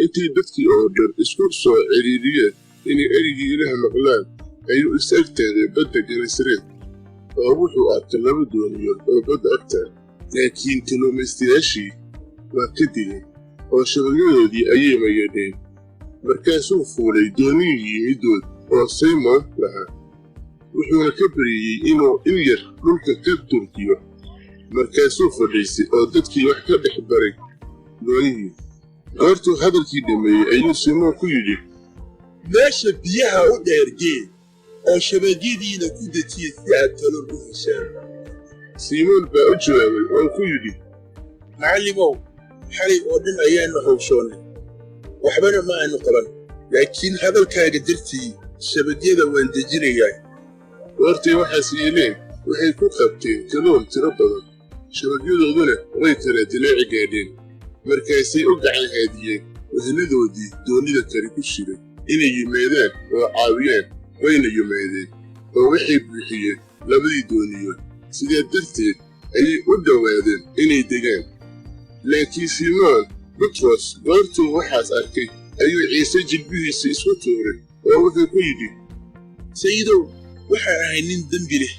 intii dadkii oo dhan isku soo ciriiriyeen inay erigii ilaah maqlaan ayuu is-agtaagay badda Genesareed oo wuxuu arkay 2 dooniyood oo badda agtaag laakiin kalluumaystayaashii waa ka digeen oo shabagyadoodii ayay mayadheen markaasuu fuulay dooniyii middood oo Simon lahaa wuxuuna ka baryayey inuu in yar dhulka ka durkiyo markaasuu fadhiistay oo dadkii wax ka dhex baray doonihii goortuu hadalkii dhameeyey ayuu Simon ku yidhi meesha biyaha u dheergee oo shabagyadiina ku dejiya si aad kalluun u heshaan Simon baa u jawaabay oo ku yidhi macallimow xalay oo dhan ayaanu hawshoonnay waxbana ma aanu qaban laakiin hadalkaaga dartii shabagyada waan dejinayaa goortay waxaas yeeleen waxay ku qabteen kalluun tiro badan shabagyadooduna way kala dilaaci gaadheen markaasay u gacan haadiyeen weheladoodii doonida kale ku shiray inay yimaadaan oo caawiyaan wayna yimaadeen oo waxay buuxiyeen 2 dooniyood sidaa darteed ayay u dhowaadeen inay degaan laakiin Simon Butros goortuu waxaas arkay ayuu Ciise jilbihiisa isku tuuray oo wuxuu ku yidhi sayidow waxaan ahay nin dembi leh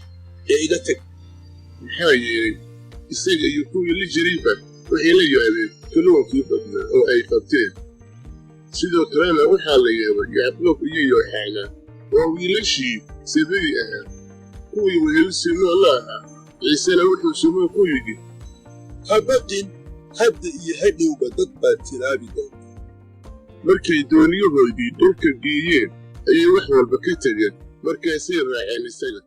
ee iga tag maxaa yeelay isaga iyo kuwii la jirayba waxay la yaabeen kalluunkii badnaa oo ay qabteen sidoo kalena waxaa la yaabay Yacqoob iyo Yooxanaa oo wiilashii Sebedi ahaa kuwii wehel Simon la ahaa Ciisena wuxuu Simon ku yidhi ha baqin hadda iyo hadhowba dad baad tilaabi doontaa markay dooniyahoodii dhulka geeyeen ayay wax walba ka tageen markaasay raaceen isaga